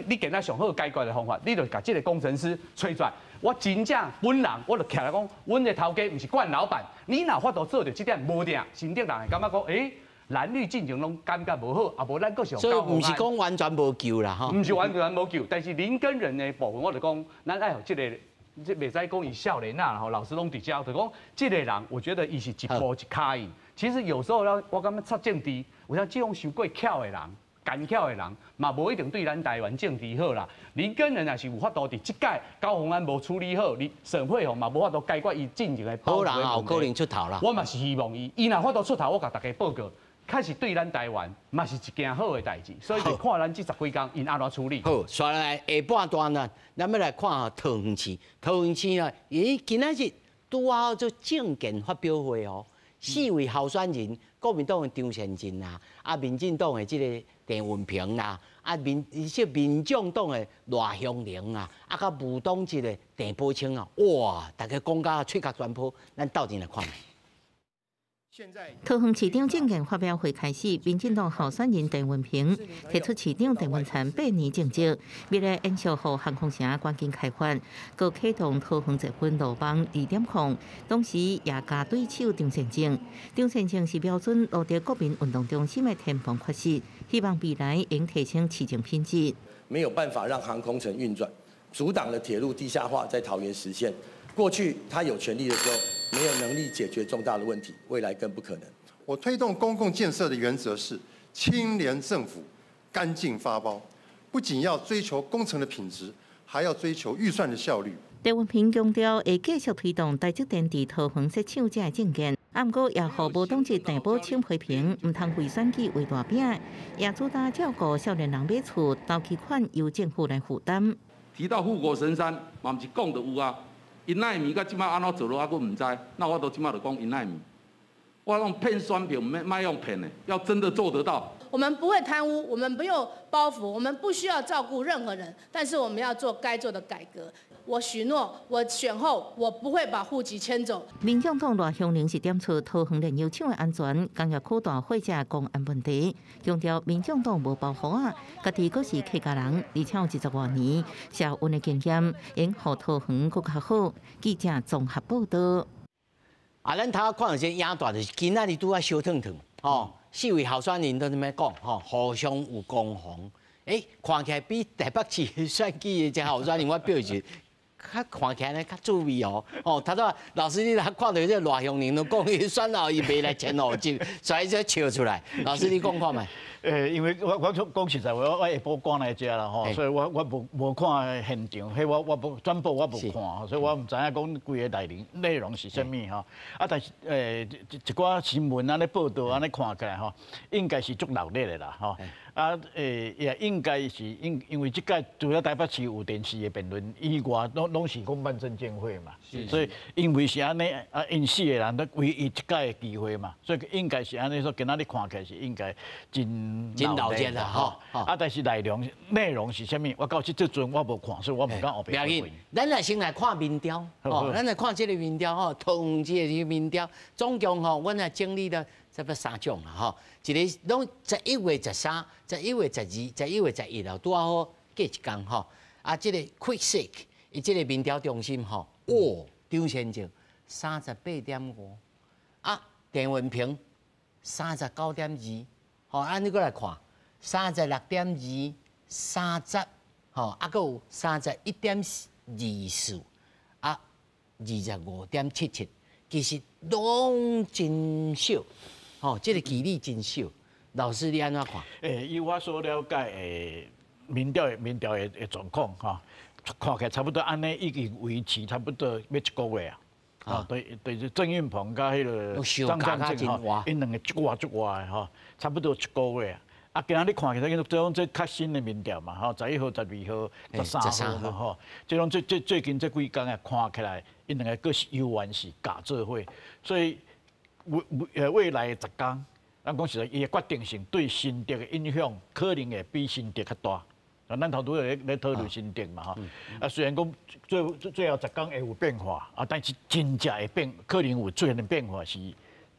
你今仔上好解决的方法，你就甲这个工程师吹出来。我真正本人，我就徛来讲，阮的头家不是惯老板，你哪法度做到这点无定，新竹人会感觉讲，蓝绿进程拢感觉无好，无咱阁上高。所以不是讲完全无救啦，哈。不是完全无救，但是林根人的部分，我就讲，咱爱有这个，这袂使讲伊少年啦，老师拢伫遮，就讲这个人，我觉得伊是一步一卡印。其实有时候我感觉插政治，有像这种伤过巧的人。干巧的人嘛，无一定对咱台湾政治好啦。林根人也是有法度伫即届高虹安无处理好，沈慧虹嘛无法度解决伊进前的好人有可能出头啦。我嘛是希望伊若法度出头，我甲大家报告，开始对咱台湾嘛是一件好的代志。所以就看咱这10几天因安怎处理。好，刷来下半段呢，咱要来看下桃园市。桃园市呢，伊今仔日拄好做政见发表会哦。4位候选人，国民党的张善政啦，民进党的这个郑文平啦，民众党的赖香伶啊，甲无党籍的郑宝清啊，哇，大家讲甲嘴角全破，咱斗阵来看。桃园市长政见发表会开始，民进党候选人郑文平提出市长郑文灿8年政绩，为了延续好航空城关键开发，佮启动桃园节分路网2点控，同时也加对手张善政。张善政是标准落地国民运动中心的天蓬发誓，希望未来应提升市政品质。没有办法让航空城运转，阻挡了铁路地下化在桃园实现。过去他有权利的时候，没有能力解决重大的问题，未来更不可能。我推动公共建设的原则是清廉政府、干净发包，不仅要追求工程的品质，还要追求预算的效率。郑文平强调会继续推动台积电伫桃园设厂这政见，不过也互无党籍郑宝清批评，唔通为选举画大饼，也主打照顾少年人买厝，投期款由政府来负担。提到护国神山，嘛唔是讲就有啊。因奈米甲即摆安怎做落，我唔知。那我都即摆就讲因奈米，我用骗选票，唔卖用骗的，要真的做得到。我们不会贪污，我们不用包袱，我们不需要照顾任何人，但是我们要做该做的改革。我许诺，我选后我不会把户籍迁走。民众党赖香伶是点出桃园炼油厂的安全，今日扩大会者公安问题，强调民众党无包袱啊，家己阁是客家人，而且有20多年社运的经验，因互桃园更较好。记者综合报道。咱头看到这影大就是今仔日拄啊烧烫烫，4位候选人都在那讲，互相有攻防，看起来比台北市选举的这候选人我表示。较看起来呢较趣味哦，他说老师你看到这赖香伶都讲伊选后伊袂来迁户籍，所以就笑出来。老师你讲看卖？因为我讲实在话，我下晡赶来遮啦吼，所以我无看现场，迄我无转播我无看，所以我唔知影讲规个内容是啥物吼。啊，但是一寡新闻安尼报道安尼看起来吼，应该是足热烈的啦吼。啊也应该是因为即届除了台北市有电视的辩论以外，拢是讲办证监会嘛，所以因为是安尼啊，因4个人都为伊一届的机会嘛，所以应该是安尼说，今仔日看起来是应该真闹热啦吼。啊，但是内容是啥物？我到这阵我无看，所以我唔敢后边。不要紧，咱来先来看民调，咱来看这个民调吼，桃园这个民调，总共吼，阮也整理了差不多3种啦吼，一个拢11月13、11月12、11月11吼，拄啊好隔一天吼。啊，这个 QuickSeek， 伊这个民调中心吼，张先正38.5，啊，田文平39.2，吼，按你过来看36.2、30，吼，啊，佫有31.24，啊，25.77，其实拢真少，吼，这个比例真少。老师你安怎看？以我所了解的民调的状况哈，看起来差不多安尼已经维持差不多要1个月啊。对，郑运鹏甲迄个张善政吼，因两个足活的吼，差不多1个月。啊，今仔日看起来，这较新的民调嘛，吼，11号、12号、13号吼，这种最近这几天啊，看起来因两个各是犹原是假做伙，所以未来10天，咱讲实在，伊的决定性对新竹的影响，可能会比新竹较大。咱头拄咧讨论新竹嘛吼，啊虽然讲最后10天会有变化，啊，但是真正会变，可能有最的变化是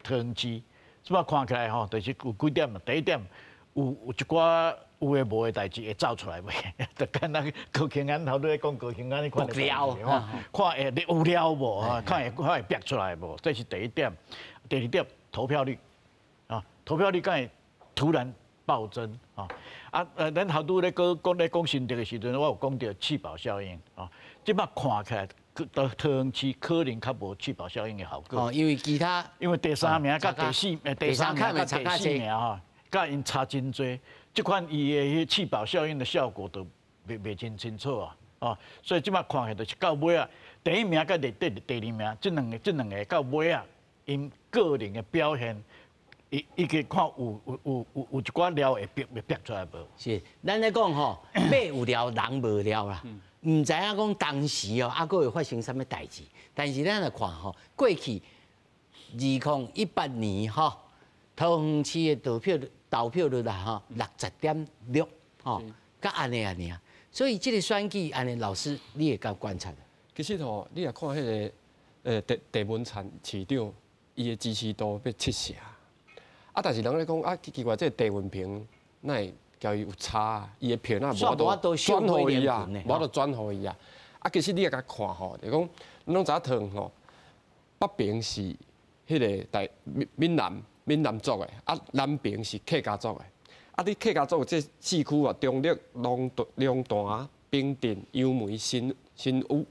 桃园市，即摆看起来吼，就是有几点啊，第一点。有一寡有诶无诶代志会走出来袂？就敢若高庆安头拄咧讲高庆安，你看了吼，看会有了无？看会逼出来无？这是第一点。第二点，投票率啊，投票率敢会突然暴增啊？咱头拄咧讲新竹诶时阵，我有讲到气泡效应啊。即摆看起来，桃园市可能较无气泡效应诶效果。因为其他，因为第3名甲第3名甲第4名吼。甲因差真多，即款伊的迄气泡效应的效果都袂真清楚啊，所以即摆看起就是到尾啊，第1名甲第2名，即两个到尾啊，因个人的表现，伊个看有一寡料会逼出来无？是，咱咧讲吼，马有料，人无料啦，唔知影讲当时哦，佫会发生啥物代志，但是咱来看吼，过去2018年吼，桃园市的投票率啦，60.6，甲安尼啊，所以这个选举安尼，老师你会甲观察？其实吼，你若看迄个地文产市长，伊的支持度要70下，啊，但是人咧讲啊，奇怪，这地文平那会交伊有差啊，伊的票那无法度转互伊啊，无法度转互伊啊。啊，其实你也甲看吼，就讲，拢知影桃园吼，北平是迄个闽南族的，啊，南平是客家族的，啊，你客家族这4区啊，中立、龙潭、平镇、杨梅、新屋，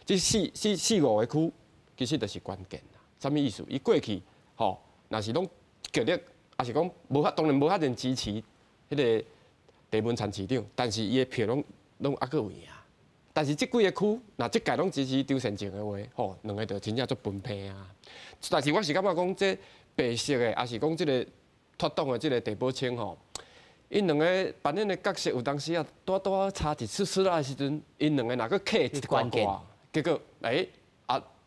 这4、5个区，其实就是关键啦。啥物意思？伊过去吼，若是拢极力，也是讲当然无遐人支持迄个地文产市长，但是伊的票拢还佫有赢。但是即几个区，若即届拢支持张善政的话，吼，两个就真正足分配啊。但是我是感觉讲这。白色的，也是讲即个脱党的即个地保清吼，因两个扮演的角色有当时啊，多差一出来的时阵，因两个若佫客一关键，结果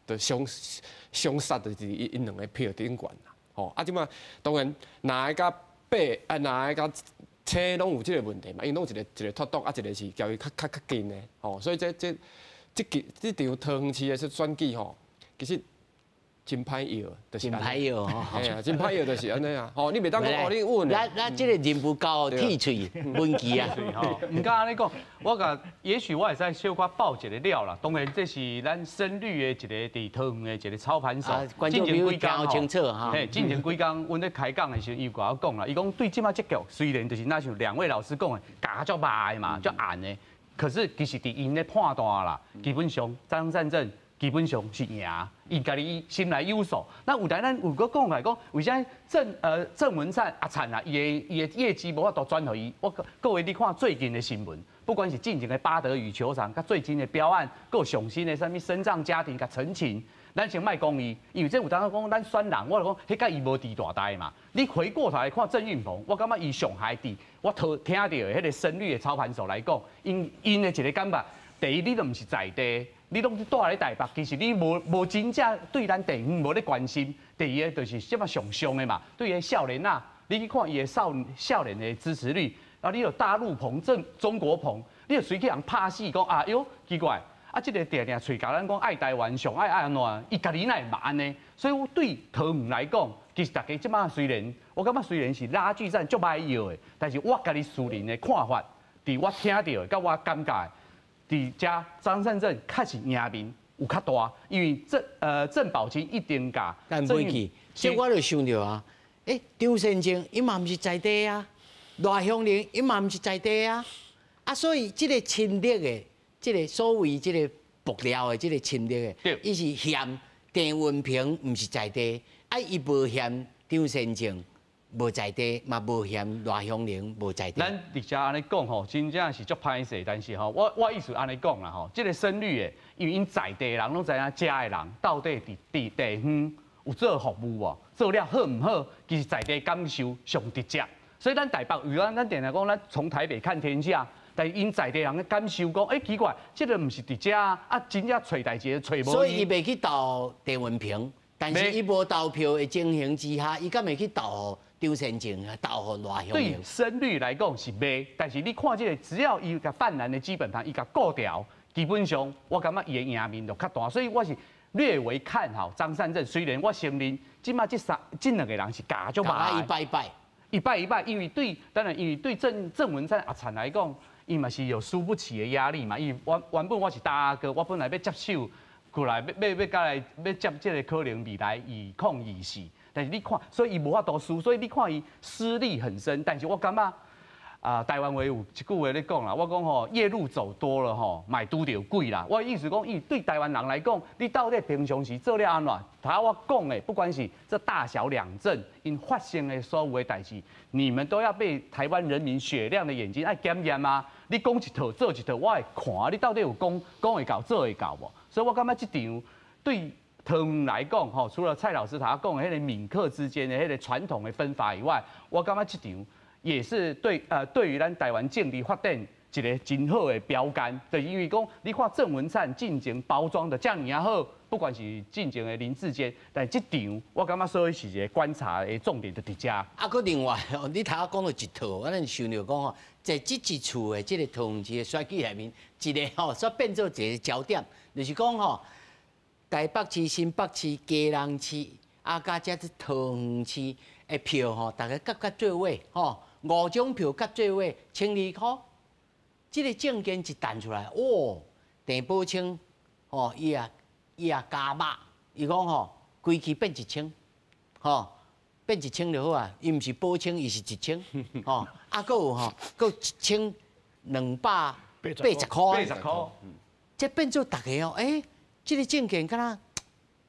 就相杀就是因两个票顶悬啦。吼，啊，即马当然，若会甲啊，哪个车拢有即个问题嘛？因拢有一个脱毒啊，一个是交易较紧的，吼，所以这场桃园市的选举吼，其实。真歹摇，就是真歹摇吼，哎呀，真歹摇就是安尼啊，吼，你袂当讲哦，你稳的。咱这个人不高，铁嘴文气啊。唔敢安尼讲，我讲，也许我会使小可爆一个料啦。当然，这是咱深绿的一个伫桃园的一个操盘手。进前几天清楚哈。嘿，进前几天，阮咧开讲的时候，伊甲我讲啦，伊讲对即摆这局虽然就是那像两位老师讲的，教较歹嘛，较暗的，可是其实伫因咧判断啦，基本上张善政。基本上是赢，伊家己心内有数。那有台咱有个讲来讲，为啥郑文灿惨啊，伊的业绩无法度转互伊。各位你看最近的新闻，不管是进前的巴德羽球场，甲最近的标案，够上新的啥物身障家庭甲陈情，咱先卖讲伊，因为这有当讲咱选人，我就讲迄甲伊无伫大台嘛。你回过头来看郑运鹏，我感觉伊上海伫我听到的迄个深绿的操盘手来讲，因的一个感觉，第一你都毋是在地。你拢是住喺台北，其实你无真正对咱地方无咧关心。第二个就是即摆上上的嘛，对于少年啊，你去看伊的少年的支持率，啊，你有大陆棚、中国棚，你就随去人拍死讲啊哟奇怪，啊，即个定喙甲咱讲爱台湾，上爱安怎，伊家己哪会慢呢？所以我对桃园来讲，其实大家即摆虽然我感觉虽然是拉锯战足歹摇的，但是我家己私人的看法，伫我听到的，甲我感觉。伫遮张善政确实赢面有较大，因为郑宝清一定价。但袂去，即我就想着啊，张善政伊嘛毋是在地啊，赖香玲伊嘛毋是在地啊，啊，所以即个侵略的，即个所谓即个幕僚的即个侵略的，伊是嫌郑文平毋是在地，啊，伊无嫌张善政。无在地，嘛无嫌赖香玲无在地。咱直接安尼讲吼，真正是足歹势，但是吼，我意思安尼讲啦吼，即个深绿的，因为因在地人拢知影，遮的人到底伫地方有做服务无，做了好唔好，其实在地感受上直接。所以咱台北，如果咱定来讲，咱从台北看天下，但是因在地人的感受讲，奇怪，即个毋是伫遮啊，真正找代志找无。所以伊袂去投郑文平，但是伊无投票的情形之下，伊敢会去投？张善政啊，投互赖香玲。对深绿来讲是袂，但是你看这个，只要伊甲泛蓝的基本盘伊甲顾掉，基本上我感觉伊的赢面就较大，所以我是略微看好张善政。虽然我承认，即马这两个人是假足歹，一败，因为当然因为对郑文灿阿灿来讲，伊嘛是有输不起的压力嘛。因为原本我是大哥，我本来要接手过来，要接这个可能未来2024。但是你看，所以伊无法度输，所以你看伊失利很深。但是我感觉台湾话有一句话咧讲啦，我讲吼，夜路走多了吼，买拄着鬼啦。我意思讲，伊对台湾人来讲，你到底平常时做了安怎？他我讲的，不管是这大小两政因发生的所有的代志，你们都要被台湾人民雪亮的眼睛爱检验啊！你讲一套做一套，我会看你到底有讲会到做会到无？所以我感觉这场对。桃园来讲，吼，除了蔡老师他讲的迄个闽客之间的迄个传统的分法以外，我感觉这场也是对于咱台湾政治发展一个真好的标杆。就是因为讲，你看郑文灿进前包装的这样也好，不管是进前的林志坚，但这场我感觉所以是一个观察的重点就伫遮。啊，佮另外哦，你头讲到一套，我咱想着讲吼，在这一次的这个桃园市的选举内面，一个吼所变做一个焦点，就是讲吼。台北市、新北市、基隆市，啊，加遮是桃园市的票吼，大家夹做位吼，5张票夹做位，1200块。这个证件一弹出来，郑宝清吼，伊也加码，伊讲吼，规期变1000，吼，变1000就好啊，伊毋是宝清，伊是1000，吼，啊，佮有吼，佮1280块，80块，这变做大家哦，这个证件敢若，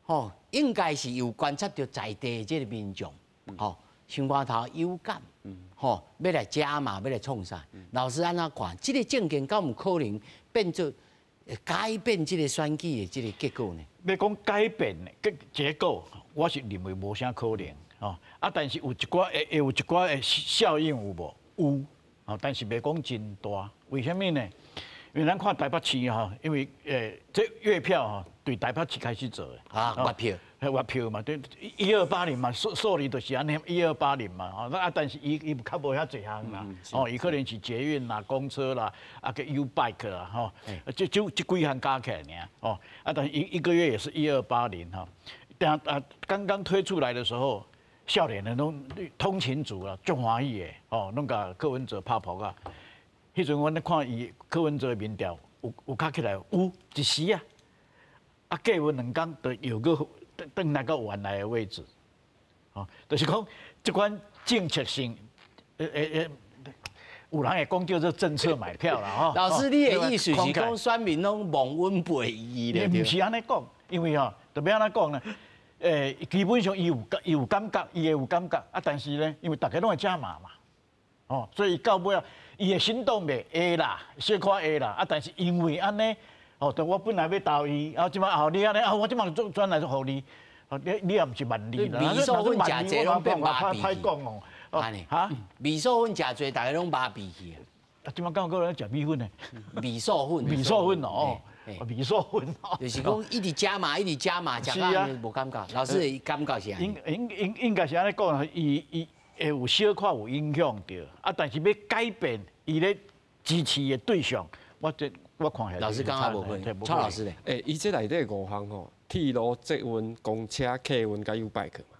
吼，应该是有观察到在地这个民众，吼，想法头有感，吼，要来加嘛，要来创啥？老师安怎看？这个证件敢有可能变做改变这个选举的这个结果呢？要讲改变的结果，我是认为无啥可能，吼，啊，但是有一寡的效应有无？有，吼，但是袂讲真大，为什么呢？因为咱看台北市哈，因为这月票哈对台北市开始做的啊，月票，发票嘛，对，1280嘛，受理就是安尼1280嘛，吼，那但是伊较无遐侪项啦，哦，伊可能是捷运啦、公车啦，个 U Bike 啦，吼，这几项加起来尔，哦，但是一个月也是1280哈，但刚刚推出来的时候，少年人拢通勤族啦，足欢喜的，哦，拢甲柯文哲拍扑啊，迄阵阮咧看伊柯文哲的民调，有卡起来有一时啊，过完2天就又个。登那个原来的位置，哦，就是讲这款政策性，有人会讲叫做政策买票啦，吼。老师，你的意思是讲选民拢忘恩背义咧？唔是安尼讲，因为吼，特别安怎讲呢？基本上伊有感觉，伊会有感觉，但是呢，因为大家拢会加码嘛，哦，所以到尾啊，伊的行动袂会啦，小可会啦，但是因为安尼。哦，我本来要投伊，即摆后你安尼，我即摆转来互你，你也毋是万利啦。米数份食济拢变麻痹去。讲哦，安尼哈？米数份食济，大家拢麻痹去。即摆敢有个人食米粉呢？米数份。米数份哦，米数份。就是讲一直加码，一直加码，食到无感觉。老师的感觉是安尼。应该是安尼讲，伊会有小可有影响到，但是要改变伊咧支持的对象，我看下。老师刚刚无会，蔡老师咧。伊这内底5项吼，铁路、捷运、公车、客运甲 U Bike 嘛。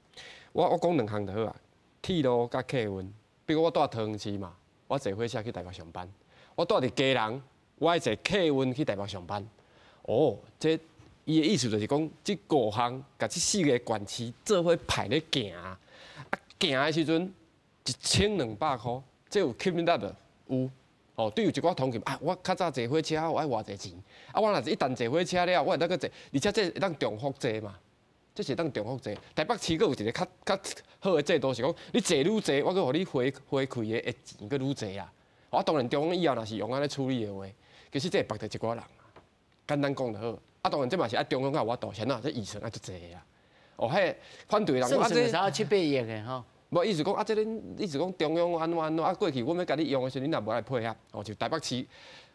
我讲2项就好啊，铁路甲客运。比如我住桃园市嘛，我坐火车去台北上班；我住伫基隆，我爱坐客运去台北上班。哦，这伊的意思就是讲，这5项甲这4个县市做伙排咧行，行的时阵1200块，这有吸引力的有。哦，对有一寡通勤我较早坐火车，我爱偌济钱。我若是一旦坐火车了，我会当去坐，而且这会当重复坐嘛，这是当重复坐。台北市佫有一个较好的制度是讲，你坐愈坐，我佫互你回馈的钱佫愈济啊。我当然中央以后若是用安尼处理的话，其实这会绑着一寡人啊。简单讲就好。当然这嘛是爱中央有法度，先这预算爱足济啊。哦，迄反对人我这才7、8亿的吼。无意思讲这恁意思讲中央安怎过去阮要甲你用的时候，恁也无来配合。哦，就台北市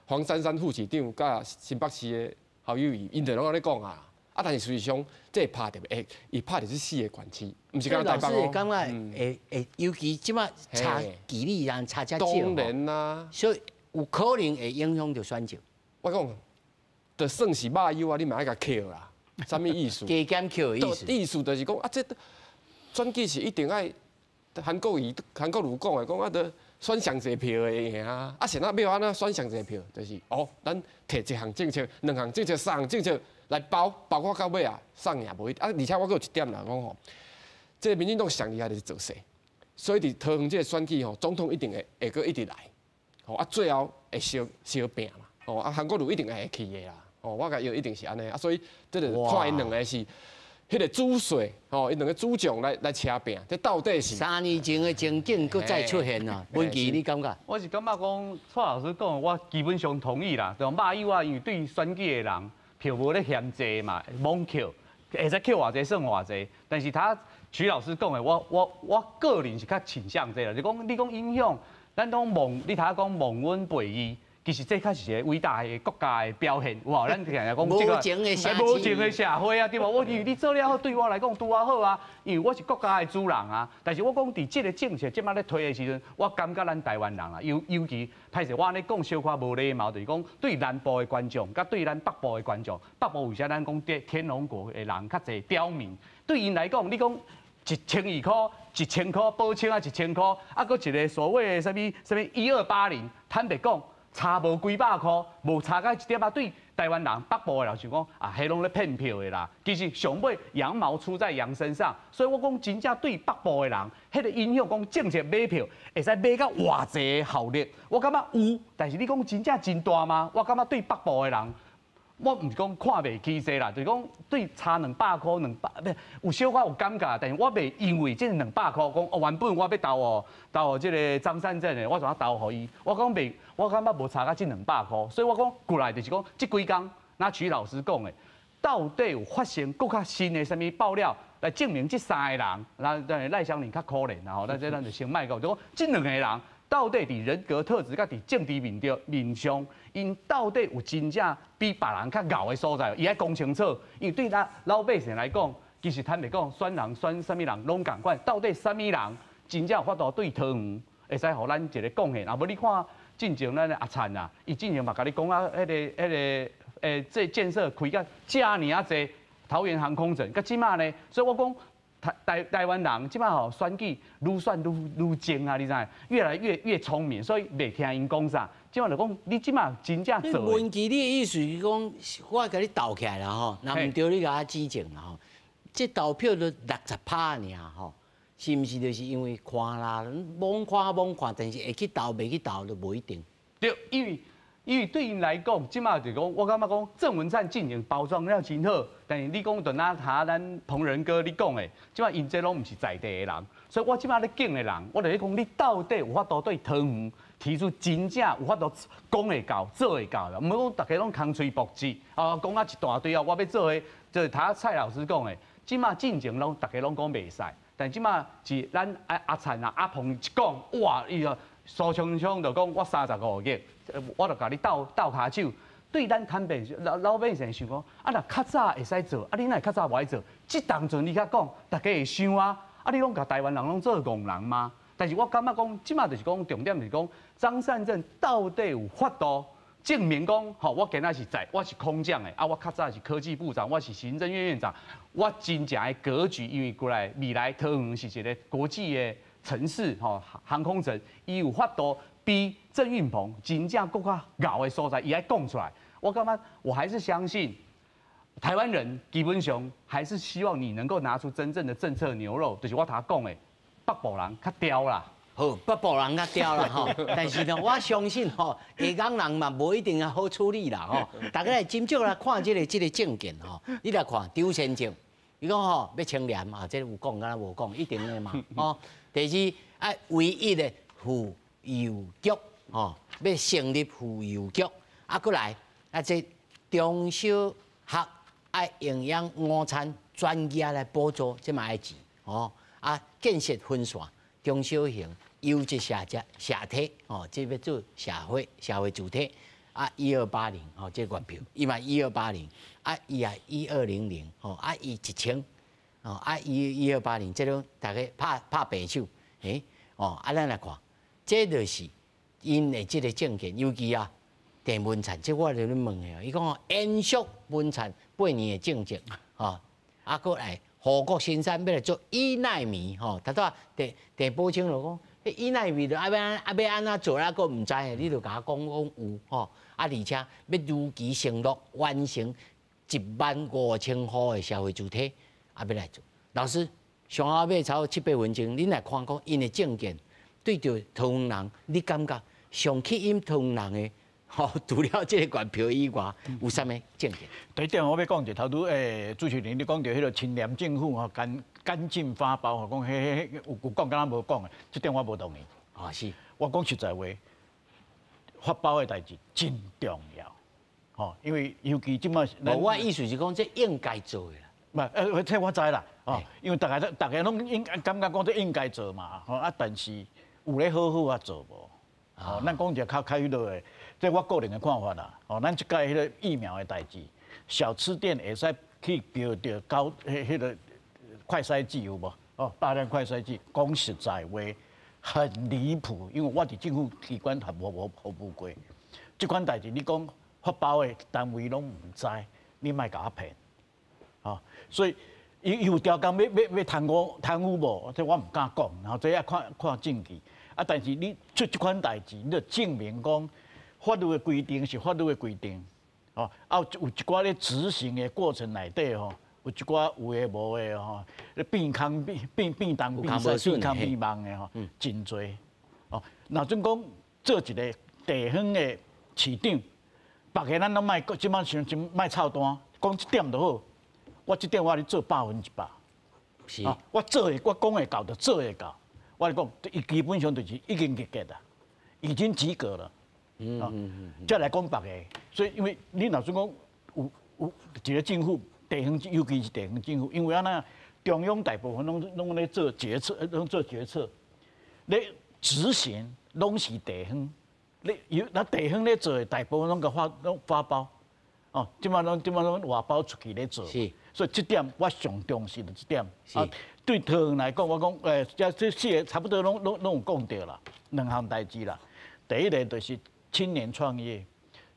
黄珊珊副市长甲新北市的侯友宜，因就拢安尼讲啊。但是实际上这拍着伊拍着是4个县市，毋是讲台北哦。老师会感觉尤其即马差距离人差遮少。当然啦，所以有可能会影响到选情。我讲，就算是马友啊，你嘛爱甲扣啦。啥物意思？加减扣的意思。意思就是讲这选举是一定爱。韩国瑜讲的，讲得选上侪票会赢啊！现在要安怎选上侪票，就是咱摕1项政策、2项政策、3项政策来包括到尾啊，送赢无而且我佫有一点啦，讲这民进党上厉害就是做势，所以伫桃园这个选举总统一定会佫一直来，最后会小拼嘛，韩国瑜一定会去的啦，我甲伊一定是安尼所以这个看因2个是。迄个主帅因2个主将来车拼，这到底是3年前的情景佫再出现啊？文琪，你感觉？我是感觉讲蔡老师讲，我基本上同意啦。就马友因为对选举的人票无咧嫌济嘛，罔扣，会使扣偌济算偌济。但是徐老师讲的，我个人是较倾向这啦，就讲你讲影响，咱讲你头讲忘恩背义。其实这确实是一个伟大的国家的表现，有无？咱常常讲这个无情的社会啊，对无？因为你做了好，对我来讲拄啊好啊，因为我是国家的主人啊。但是我讲伫这个政策即摆咧推的时阵，我感觉咱台湾人啊，尤其歹势，我安尼讲小可无礼貌，就是讲对南部的观众，甲对咱北部的观众，北部为啥咱讲天龙国的人较侪刁民？对因来讲，你讲1200块、1000块保险啊，1000块，搁一个所谓的什么1280，坦白讲。差无几百块，无差到1点仔。对台湾人北部的人想讲迄拢咧骗票的啦。其实上尾羊毛出在羊身上，所以我讲真正对北部的人，迄个影响讲政策买票会使买到偌济效率，我感觉有。但是你讲真正真大吗？我感觉对北部的人。我唔是讲看袂起势啦，就是讲对差200块200，有小可有感觉，但是我袂因为这200块讲原本我要投这个张善政的，我就要投互伊。我讲袂，我感觉无差到这200块，所以我讲过来就是讲这几工，那徐老师讲的，到底有发生更较新的什么爆料来证明这3个人，那赖香伶较可怜，然后咱就先卖讲，就讲这2个人。到底伫人格特质，甲伫政治面上，因到底有真正比别人较牛的所在？伊爱讲清楚，因为对咱老百姓来讲，其实坦白讲，选人选什么人拢共款，到底什么人真正有法度对桃园会使互咱一个贡献？啊，无你看进前咱的阿灿啊，伊进前嘛甲你讲啊，这建设开甲遮尔啊济桃园航空城，甲即马呢，所以我讲。台湾人即摆吼选举愈选愈精啊，你知？越来越聪明，所以袂听因讲啥。即摆就讲，你即摆真正做。文琪，你的意思是讲，我甲你斗起来啦吼，若唔对你甲我指正啦吼。这投票都60%尔吼，是毋是就是因为看啦，罔看，但是会去投袂去投都无一定。对，因为对因来讲，即马就讲，我感觉讲郑文灿进行包装了真好，但是你讲就拿咱彭仁哥你讲的，即马因这拢毋是在地的人，所以我即马咧敬的人，我就咧讲，你到底有法度对桃园提出真正有法度讲会到、做会到的，毋好讲大家拢空吹薄字，啊讲啊一大堆啊，我要做的，就是他蔡老师讲的，即马进前拢大家拢讲袂使，但即马是咱阿灿啊阿鹏一讲，哇，伊个苏昌昌就讲我35亿。我就甲你斗骹手，对咱坦白，老百姓想讲，啊，若较早会使做，啊，你哪较早袂做？即当阵你较讲，大家会想啊，啊，你拢甲台湾人拢做戆人吗？但是我感觉讲，即马就是讲重点就是讲，张善政到底有法度证明讲，吼，我今仔是我是空降的，啊，我较早是科技部长，我是行政院院长，我真正的格局，因为过来未来桃园是一个国际的城市，吼，航空城，伊有法度。比郑运鹏真正更加牛的所在，伊爱讲出来。我感觉我还是相信台湾人基本上还是希望你能够拿出真正的政策牛肉，就是我头讲的，北部人较刁啦。好，北部人较刁啦吼，但是呢，我相信吼，下港人嘛无一定要好处理啦吼。大家来斟酌来看这个证件吼，你来看周先生，伊讲吼要清廉嘛，这有讲敢若无讲，一定的嘛吼。第二唯一的副邮局吼，要成立副邮局，过来这中小学爱营养午餐专家来补助，这嘛爱钱哦。建设分线中小型优质社体哦，这要做社会主体1280哦，这月票伊嘛1280伊也1200哦，伊1000哦，伊1280，这种大家拍白手咱来看。这就是因的这个证件，尤其郑文灿，这我就咧问的，伊讲延续文灿8年的政绩，过来护国新山要来做1奈米，他说地保清就讲，1奈米就要安怎做啊？个唔知的，你就甲我讲有，而且要如期承诺完成15000户的社会主体，要来做。老师，上下尾超7、8分钟，恁来看讲因的证件。对着桃园人，你感觉上吸引桃园人的，除了这个月票以外，有啥物证件？第一点我要讲就头拄主持人你讲到迄个清廉政府干净发包讲有讲敢若无讲的，这点我无同意。是，我讲实在话，发包的代志真重要，因为尤其即摆，我意思是讲这应该做的啦。这我知啦，因为大家拢感觉讲这应该做嘛，但是。有咧好好做无？咱讲一个较迄落的，这我个人的看法啦。咱即届迄个疫苗的代志，小吃店会使去标着高迄个快筛剂有无？大量快筛剂，讲实在话很离谱，因为我伫政府机关还无服务过。即款代志你讲发包的单位拢唔知，你莫甲我骗。所以伊有条件要贪污无？这我唔敢讲，然后这要看证据。但是你出这款代志，你就证明讲法律的规定是法律的规定，有一寡咧执行的过程内底有一寡有诶无诶变空变东变西变空变梦的真多若准讲做一个地方的市长，别个咱拢卖，即摆想卖臭单，讲这点就好，我这点我咧做100%。是，我做会，我讲会到就做会到。我讲，伊基本上就是已经及格了，已经及格了。再来讲别个，所以因为你若说讲有一个政府，地方尤其是地方政府，因为中央大部分拢咧做决策，咧执行拢是地方，那地方咧做，大部分拢发包。即摆拢外包出去咧做。是。所以这点我上重视的这点。啊，对桃园来讲，我讲这四个差不多拢有讲到啦，两项代志啦。第一个就是青年创业，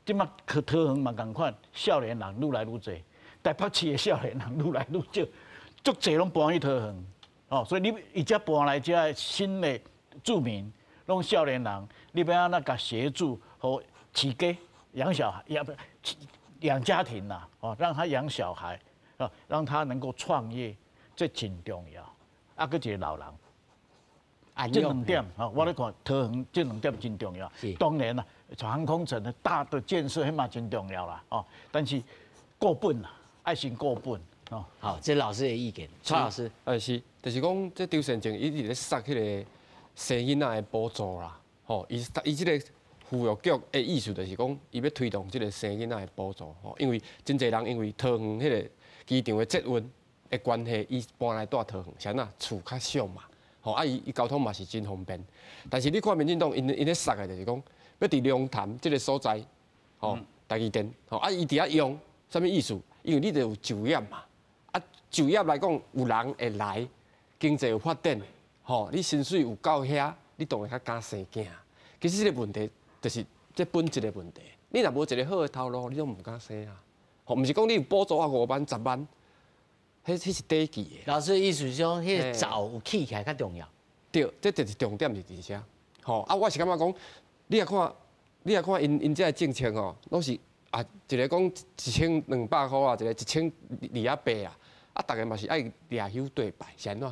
即马去桃园嘛共款，少年人愈来愈多，台北市的少年人愈来愈少，足侪拢搬去桃园。哦，所以你伊只搬来这新的住民，拢少年人，你要安怎甲协助和起家养小孩，养家庭啦，哦，让他养小孩，啊，让他能够创业，这真重要。啊，搁一个老人，这两点啊，我咧看桃园这两点真重要。当然啦，航空城的大的建设迄嘛真重要啦，哦，但是过本啦，爱先过本。哦，好，这老师的意见，蔡老师，是，就是讲这周善政一直咧塞迄个生囡仔的补助啦，吼，伊这个妇育局的意思就是讲，伊要推动这个生囡仔的补助，吼，因为真侪人因为桃园迄个机场的捷运的关系，伊搬来住桃园，啥呐，厝较小嘛，吼，啊伊交通嘛是真方便，但是你看民进党因咧塞的就是讲，要伫龙潭这个所在，吼，台积电，吼，啊伊伫遐用，啥物意思？因为你得有就业嘛。就业来讲，有人会来，经济有发展，吼，你薪水有够遐，你当然较敢生囝。其实这个问题就是这本质的问题。你若无一个好的头路，你都唔敢生啊。吼，唔是讲你有补助啊5万、10万，迄是短期的。老师意思是讲，迄个早有起起来较重要。对，这就是重点是伫遮。吼，啊，我是感觉讲，你也看因这政策吼，拢是啊，一个讲1200块啊，一个1200啊。啊，大家嘛是爱掠手对白，是安怎？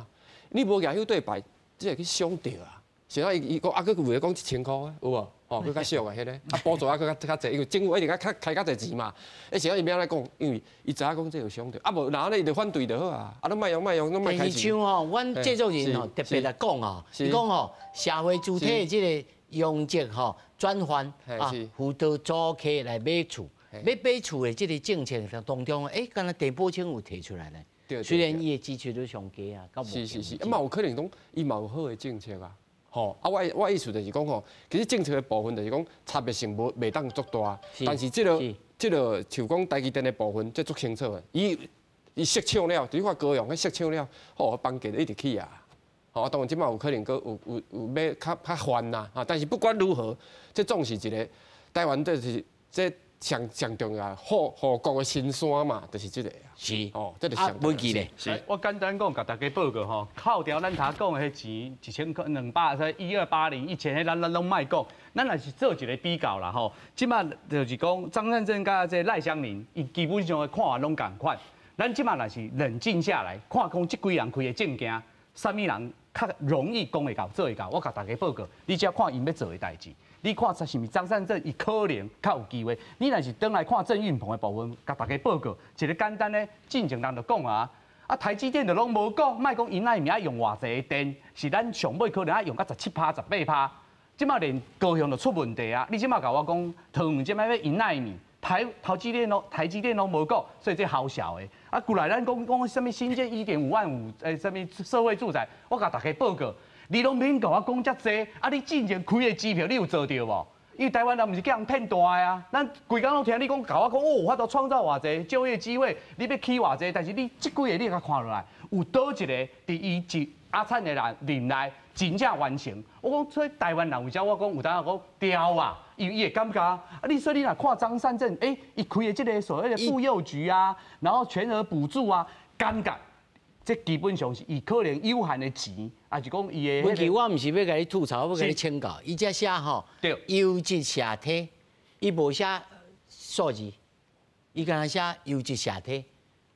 你无掠手对白，只会去伤着啊。是啊，伊讲啊，佮为了讲1000块啊，有无？哦，佮较俗啊，迄个啊，补助啊，佮较济，因为政府一定较开较济钱嘛。是啊，伊要安尼讲，因为伊知影讲这有伤着，啊无，然后呢，伊就反对就好啊。啊，侬莫用，侬莫开钱。像吼，阮制作人吼特别来讲吼，伊讲吼，社会主体即个用职吼转换啊，辅导租客来买厝，要买厝的即个政策当中，敢若地保清有提出来咧。虽然伊的支持率上低啊，是，啊嘛有可能讲伊嘛有好的政策啊，吼，啊我意思就是讲吼，其实政策的部分就是讲差别性袂当足大，但是这个像讲台积电的部分，这足清楚的，伊设抢了，你看高雄迄设抢了，吼，房价就一直起啊，吼，当然即马有可能个有要较烦呐，啊，但是不管如何，这总是一个台湾这上重要护国的新山嘛，就是这个啊。是哦，这个上不记咧。是，我简单讲，甲大家报告吼，扣掉咱头讲的迄钱，1200、1280、1000，迄咱拢莫讲。咱若是做一个比较啦吼，即马就是讲张善政甲这赖香林，伊基本上的看法拢共款。咱即马若是冷静下来，看讲即几人开的证件，啥物人较容易讲会到、做会到，我甲大家报告，你只要看因要做的代志。你看是毋是张善政伊可能较有机会？你若是转来看郑运鹏的部分，甲大家报告一个简单的进程，人就讲啊，台积电就拢无讲，莫讲因那物爱用偌济电，是咱上尾可能爱用到17%、18%，即马连高雄就出问题啊！你即马甲我讲，桃园即摆要因那物，台积电拢无讲，所以这好小的。啊，过来咱讲什么新建1.5万户，什么社会住宅，我甲大家报告。你拢免甲我讲遮济，啊！你之前开的机票，你有做到无？因为台湾人毋是叫人骗大的啊！咱规工拢听你讲，甲我讲哦，有法度创造偌济就业机会，你要起偌济，但是你即几个你甲看落来，有倒一个伫伊阿灿的人内真正完成。我讲所以台湾人为啥我讲有当讲刁啊？伊会感觉啊！你说你若看张善政，伊开的即个所谓的妇幼局啊，然后全额补助啊，感觉。这基本上是伊可能有限的钱，还是讲伊的。问题我毋是要甲你吐槽，我要甲你请教。伊只写吼，优质社体，伊无写数字，伊敢若写优质社体，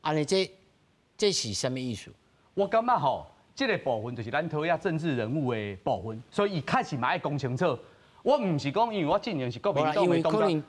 安尼这是什么意思？我感觉吼，这个部分就是咱讨厌政治人物的部分，所以伊确实嘛爱讲清楚。我毋是讲，因为我之前是国民党的党员。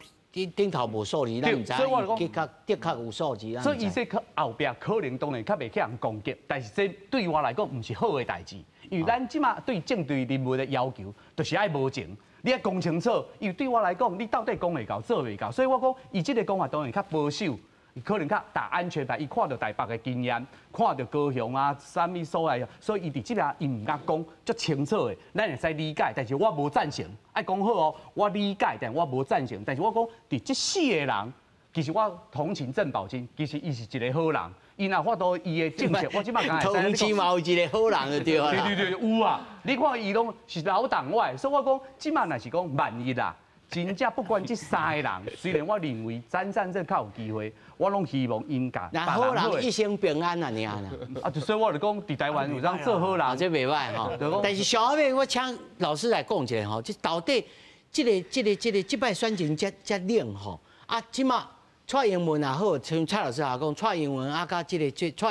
顶头无数字，咱唔知，所以我讲的确有数字，所以伊说后壁可能当然较袂去人攻击，但是这对我来讲唔是好的代志，因为咱即马对政队人物的要求，就是爱无情，你要讲清楚，因为对我来讲，你到底讲会到，做袂到，所以我讲伊即个讲法当然较保守。可能较打安全牌，伊看到台北的经验，看到高雄啊，啥物所在，所以伊伫即个伊唔敢讲足清楚的，咱会使理解，但是我无赞成。爱讲好哦，我理解，但我无赞成。但是我讲伫即4个人，其实我同情郑宝清，其实伊是一个好人，伊若发度伊的政策，我即摆讲。同志嘛有一个好人就对啦。对，有啊！你看伊拢是老党外，所以我讲即摆若是讲万一啦，真正不管这3个人，虽然我认为詹善政较有机会，我拢希望因甲那好人一生平安啊，尔啦。啊，所以我就讲，伫台湾有当做好人，这袂歹吼。但是上后面我请老师来讲一下吼，这到底这摆选情遮冷吼啊，即马。蔡英文也好，像蔡老师也讲，蔡英文啊，甲蔡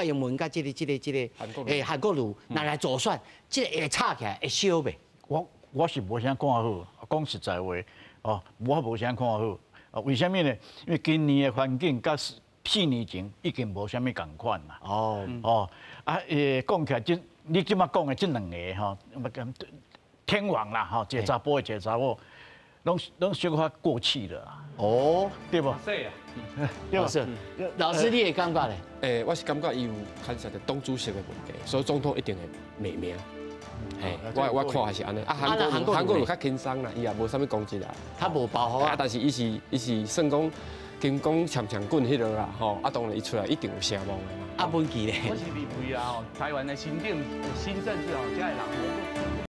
英文甲这个韩国瑜，拿来做选，这个会吵起来，会烧袂？我是无啥看好，讲实在话，哦，我无啥看好。为什么呢？因为今年的环境甲4年前已经无啥物共款啦。讲起来，你即马讲的这2个吼，天王啦，吼，一个查甫，一个查某。拢小可过气了啦，对不？是啊，对不？是，老师你也感觉咧？我是感觉伊有牵涉到党主席的问题，所以总统一定会骂名。我看还是安尼。韩国有较轻松啦，伊也无啥物攻击啦，他无包袱啊。但是伊是算讲经讲强棍迄落啦，吼，当然伊出来一定有声望的啦。文琪咧，我是认为啊，台湾的新政治吼，遮个人。